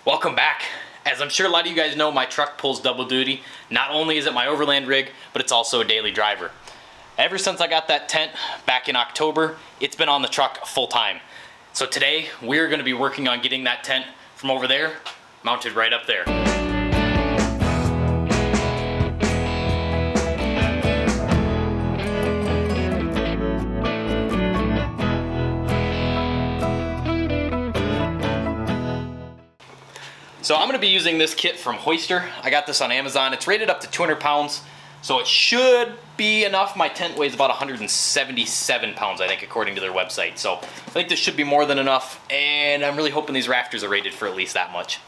Welcome back. As I'm sure a lot of you guys know, my truck pulls double duty. Not only is it my Overland rig, but it's also a daily driver. Ever since I got that tent back in October, it's been on the truck full time. So today, we're gonna be working on getting that tent from over there, mounted right up there. So I'm going to be using this kit from Hoist. I got this on Amazon. It's rated up to 200 pounds, so it should be enough. My tent weighs about 177 pounds, I think, according to their website. So I think this should be more than enough, and I'm really hoping these rafters are rated for at least that much.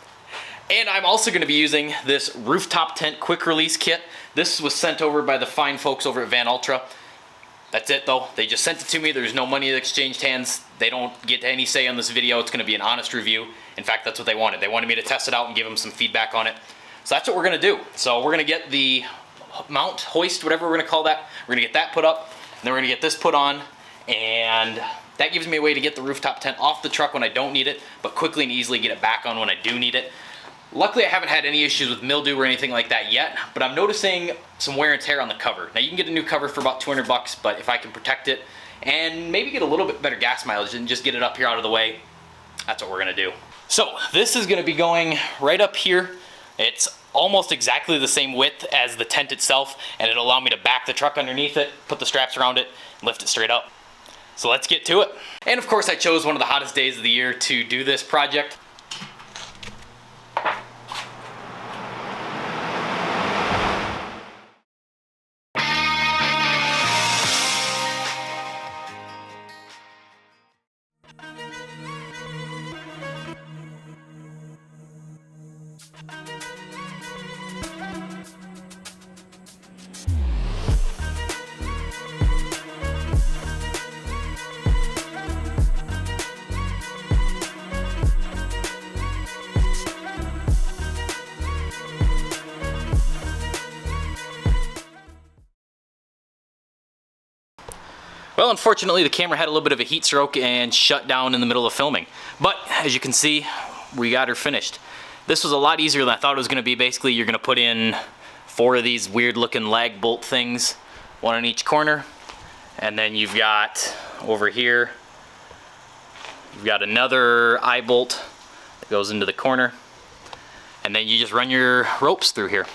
And I'm also going to be using this rooftop tent quick release kit. This was sent over by the fine folks over at Vanultra. That's it though. They just sent it to me. There's no money that exchanged hands. They don't get any say on this video. It's going to be an honest review. In fact, that's what they wanted. They wanted me to test it out and give them some feedback on it. So that's what we're going to do. So we're going to get the mount, hoist, whatever we're going to call that. We're going to get that put up, and then we're going to get this put on, and that gives me a way to get the rooftop tent off the truck when I don't need it, but quickly and easily get it back on when I do need it. Luckily, I haven't had any issues with mildew or anything like that yet, but I'm noticing some wear and tear on the cover. Now, you can get a new cover for about 200 bucks, but if I can protect it and maybe get a little bit better gas mileage and just get it up here out of the way, that's what we're gonna do. So this is gonna be going right up here. It's almost exactly the same width as the tent itself, and it'll allow me to back the truck underneath it, put the straps around it, and lift it straight up. So let's get to it. And of course, I chose one of the hottest days of the year to do this project. Well, unfortunately, the camera had a little bit of a heat stroke and shut down in the middle of filming. But as you can see, we got her finished. This was a lot easier than I thought it was going to be. Basically, you're going to put in 4 of these weird looking lag bolt things, 1 on each corner. And then you've got over here, you've got another eye bolt that goes into the corner. And then you just run your ropes through here.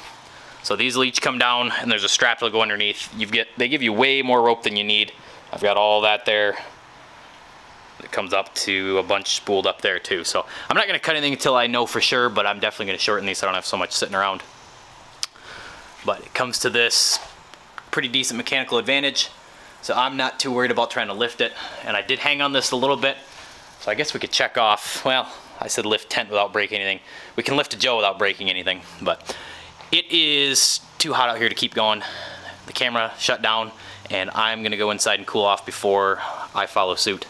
So these will each come down, and there's a strap that'll go underneath. They give you way more rope than you need. I've got all that there. It comes up to a bunch spooled up there too. So I'm not gonna cut anything until I know for sure, but I'm definitely gonna shorten these so I don't have so much sitting around. But it comes to this pretty decent mechanical advantage. So I'm not too worried about trying to lift it. And I did hang on this a little bit. So I guess we could check off, well, I said lift tent without breaking anything. We can lift a Joe without breaking anything, but it is too hot out here to keep going. The camera shut down, and I'm gonna go inside and cool off before I follow suit.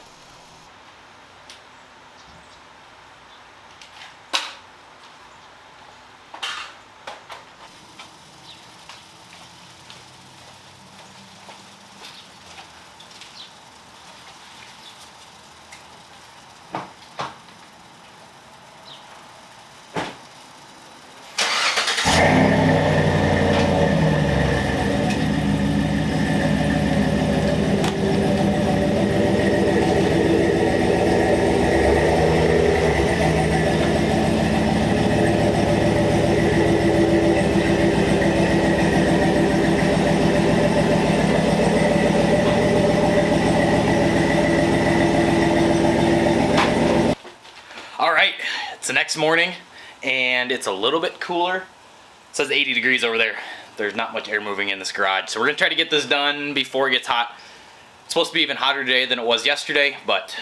It's the next morning, and it's a little bit cooler. It says 80 degrees over there. There's not much air moving in this garage, so we're gonna try to get this done before it gets hot. It's supposed to be even hotter today than it was yesterday, but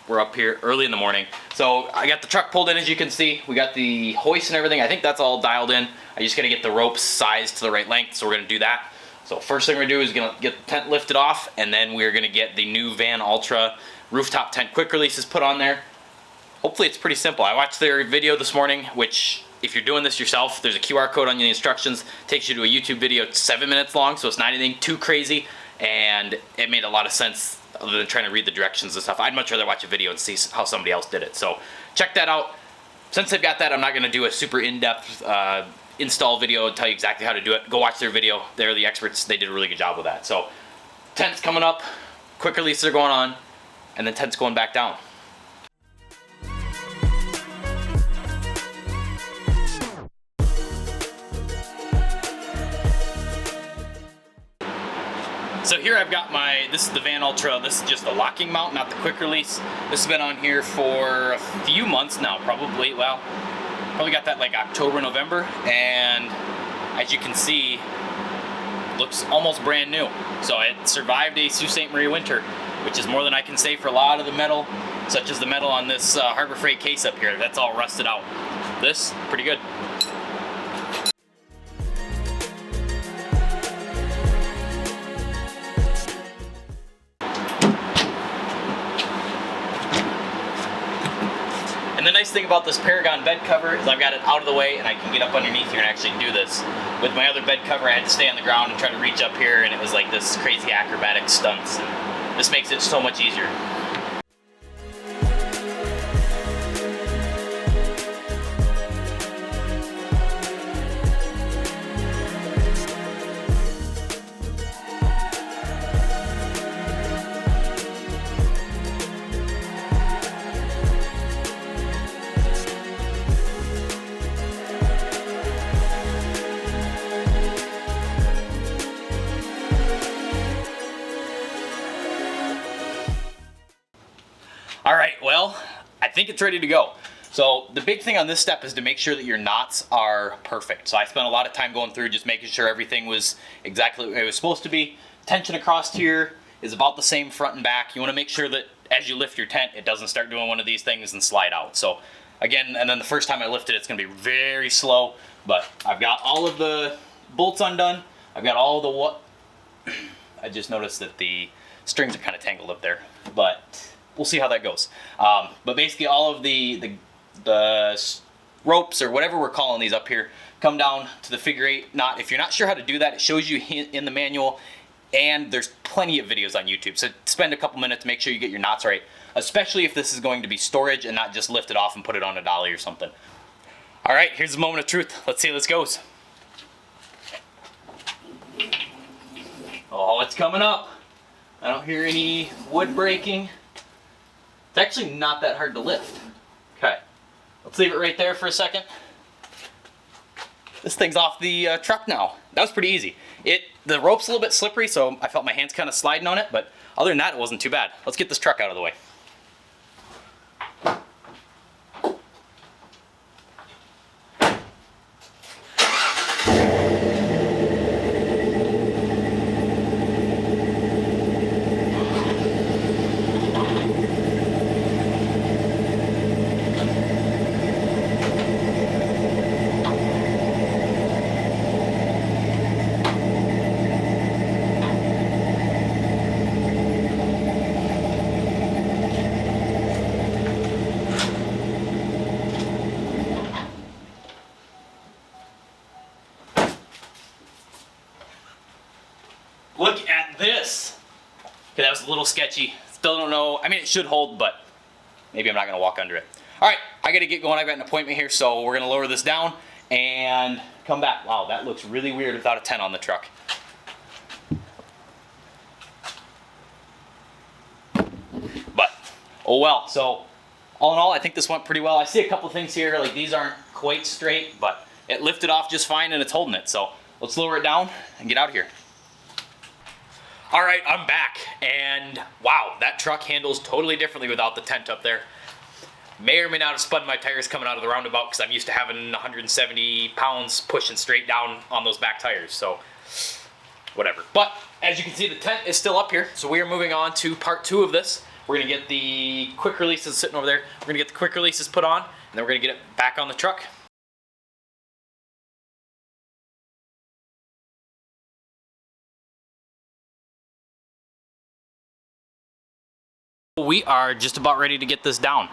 we're up here early in the morning. So I got the truck pulled in, as you can see. We got the hoist and everything. I think that's all dialed in. I just gotta get the ropes sized to the right length, so we're gonna do that. So first thing we're gonna do is gonna get the tent lifted off, and then we're gonna get the new Vanultra rooftop tent quick releases put on there. Hopefully it's pretty simple. I watched their video this morning, which if you're doing this yourself, there's a QR code on the instructions. It takes you to a YouTube video. It's 7 minutes long, so it's not anything too crazy, and it made a lot of sense other than trying to read the directions and stuff. I'd much rather watch a video and see how somebody else did it. So check that out. since they've got that, I'm not going to do a super in-depth install video and tell you exactly how to do it. Go watch their video. They're the experts. They did a really good job with that. So tent's coming up, quick releases are going on, and then tent's going back down. So here I've got this is the Vanultra, this is just the locking mount, not the quick release. This has been on here for a few months now, probably got that like October, November, and as you can see, looks almost brand new. So it survived a Sault Ste. Marie winter, which is more than I can say for a lot of the metal, such as the metal on this Harbor Freight case up here. That's all rusted out. This, pretty good. And the nice thing about this Paragon bed cover is I've got it out of the way and I can get up underneath here and actually do this. With my other bed cover, I had to stay on the ground and try to reach up here, and it was like this crazy acrobatic stunts. And this makes it so much easier. All right, well, I think it's ready to go. So the big thing on this step is to make sure that your knots are perfect. So I spent a lot of time going through just making sure everything was exactly what it was supposed to be. Tension across here is about the same front and back. You want to make sure that as you lift your tent, it doesn't start doing one of these things and slide out. So again, and then the first time I lift it, it's going to be very slow, but I've got all of the bolts undone. I've got all the I just noticed that the strings are kind of tangled up there, but we'll see how that goes. But basically all of the ropes, or whatever we're calling these up here, come down to the figure 8 knot. If you're not sure how to do that, it shows you in the manual, and there's plenty of videos on YouTube. So spend a couple minutes, make sure you get your knots right, especially if this is going to be storage and not just lift it off and put it on a dolly or something. All right, here's the moment of truth. Let's see how this goes. Oh, it's coming up. I don't hear any wood breaking. It's actually not that hard to lift. Okay, let's leave it right there for a second. This thing's off the truck now. That was pretty easy. The rope's a little bit slippery, so I felt my hands kind of sliding on it, but other than that, it wasn't too bad. Let's get this truck out of the way. Look at this. Okay, that was a little sketchy. Still don't know. I mean, it should hold, but maybe I'm not going to walk under it. All right, I got to get going. I've got an appointment here, so we're going to lower this down and come back. Wow, that looks really weird without a tent on the truck. But, oh well. So, all in all, I think this went pretty well. I see a couple things here, like these aren't quite straight, but it lifted off just fine and it's holding it. So, let's lower it down and get out of here. All right, I'm back, and wow, that truck handles totally differently without the tent up there. May or may not have spun my tires coming out of the roundabout because I'm used to having 170 pounds pushing straight down on those back tires, so whatever. But as you can see, the tent is still up here, so we are moving on to part 2 of this. We're gonna get the quick releases sitting over there. We're gonna get the quick releases put on, and then we're gonna get it back on the truck. We are just about ready to get this down.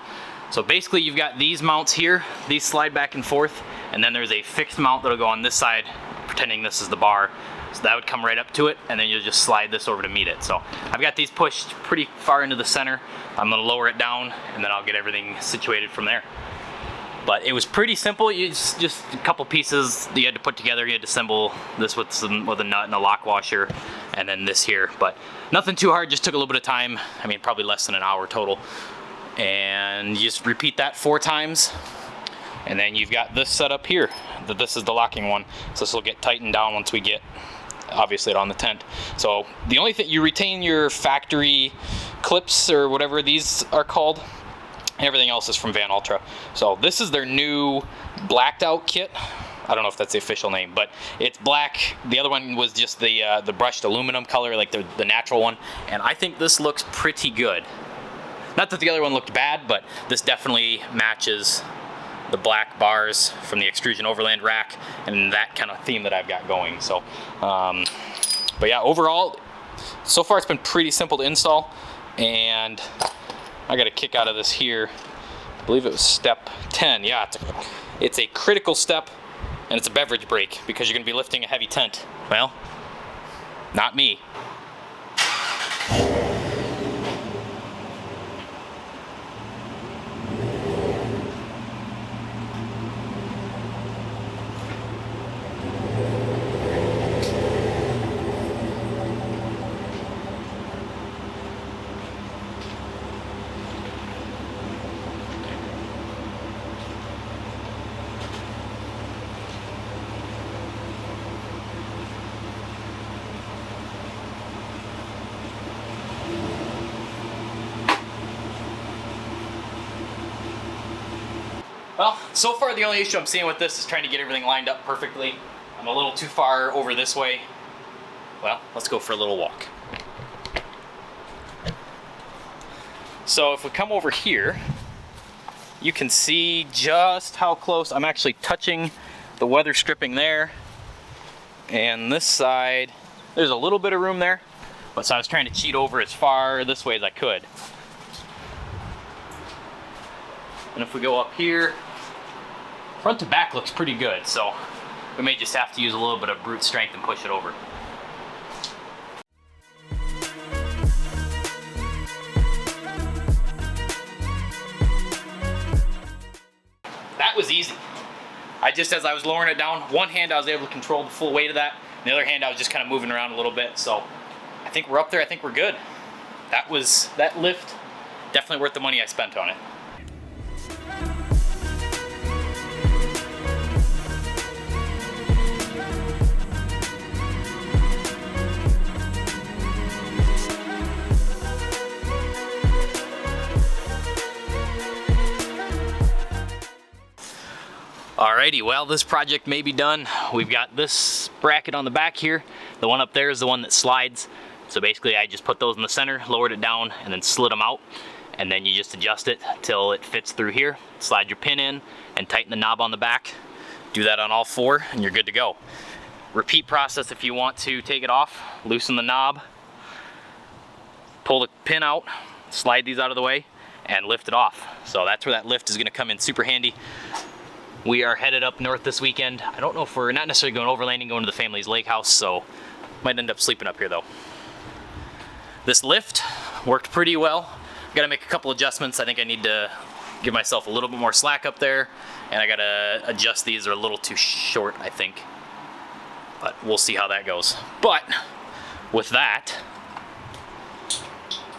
So basically you've got these mounts here, these slide back and forth, and then there's a fixed mount that'll go on this side, pretending this is the bar. So that would come right up to it, and then you'll just slide this over to meet it. So I've got these pushed pretty far into the center. I'm gonna lower it down, and then I'll get everything situated from there. But it was pretty simple. It's just a couple pieces that you had to put together. You had to assemble this with a nut and a lock washer, and then this here. But nothing too hard, just took a little bit of time. I mean, probably less than an hour total. And you just repeat that 4 times. And then you've got this set up here. This is the locking one. So this will get tightened down once we get, obviously, it on the tent. So the only thing, you retain your factory clips or whatever these are called. Everything else is from Vanultra. So this is their new blacked out kit. I don't know if that's the official name, but it's black. The other one was just the brushed aluminum color, like the natural one. And I think this looks pretty good. Not that the other one looked bad, but this definitely matches the black bars from the extrusion Overland rack and that kind of theme that I've got going. So, but yeah, overall, so far it's been pretty simple to install, and I got a kick out of this here. I believe it was step 10. Yeah, it's a critical step, and it's a beverage break because you're going to be lifting a heavy tent. Well, not me. Well, so far the only issue I'm seeing with this is trying to get everything lined up perfectly. I'm a little too far over this way. Well, let's go for a little walk. So if we come over here, you can see just how close I'm actually touching the weather stripping there. And this side, there's a little bit of room there, but so I was trying to cheat over as far this way as I could. And if we go up here, front to back looks pretty good, so we may just have to use a little bit of brute strength and push it over. That was easy. As I was lowering it down, one hand I was able to control the full weight of that, and the other hand I was just kind of moving around a little bit, so I think we're up there, I think we're good. That lift, definitely worth the money I spent on it. Alrighty, well, this project may be done. We've got this bracket on the back here. The one up there is the one that slides. So basically I just put those in the center, lowered it down, and then slid them out. And then you just adjust it till it fits through here. Slide your pin in and tighten the knob on the back. Do that on all 4 and you're good to go. Repeat process if you want to take it off. Loosen the knob, pull the pin out, slide these out of the way, and lift it off. So that's where that lift is gonna come in super handy. We are headed up north this weekend. I don't know if we're not necessarily going overlanding, going to the family's lake house, so might end up sleeping up here though. This lift worked pretty well. Got to make a couple adjustments. I think I need to give myself a little bit more slack up there, and I got to adjust these. They're a little too short, I think. But we'll see how that goes. But with that,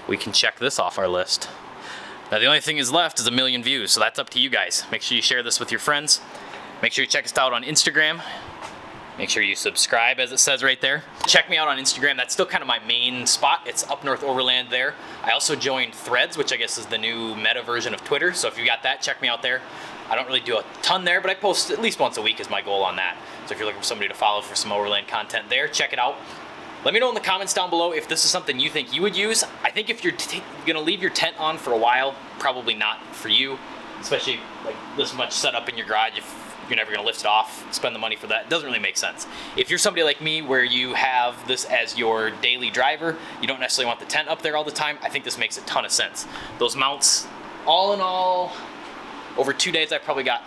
we can check this off our list. Now the only thing is left is 1 million views, so that's up to you guys. Make sure you share this with your friends. Make sure you check us out on Instagram. Make sure you subscribe, as it says right there. Check me out on Instagram. That's still kind of my main spot. It's Up North Overland there. I also joined Threads, which I guess is the new meta version of Twitter. So if you got that, check me out there. I don't really do a ton there, but I post at least once a week is my goal on that. So if you're looking for somebody to follow for some Overland content there, check it out. Let me know in the comments down below if this is something you think you would use. I think if you're gonna leave your tent on for a while, probably not for you, especially like this much setup in your garage. If you're never gonna lift it off, spend the money for that, it doesn't really make sense. If you're somebody like me where you have this as your daily driver, you don't necessarily want the tent up there all the time, I think this makes a ton of sense. Those mounts, all in all, over 2 days I probably got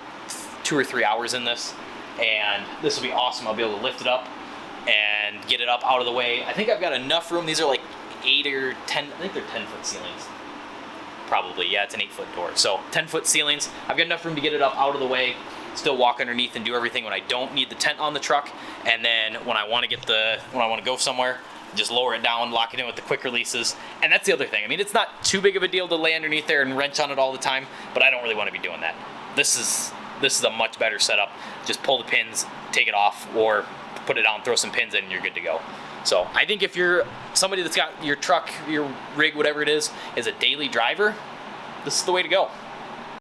2 or 3 hours in this, and this will be awesome. I'll be able to lift it up and get it up out of the way. I think I've got enough room. These are like 8 or 10, I think they're 10-foot ceilings. probably. Yeah, it's an 8-foot door. So 10-foot ceilings. I've got enough room to get it up out of the way, still walk underneath and do everything when I don't need the tent on the truck. And then when I want to go somewhere, just lower it down, lock it in with the quick releases. And that's the other thing. I mean, it's not too big of a deal to lay underneath there and wrench on it all the time, but I don't really want to be doing that. This is a much better setup. Just pull the pins, take it off, or put it on, throw some pins in, and you're good to go. So I think if you're somebody that's got your truck, your rig, whatever it is a daily driver, this is the way to go.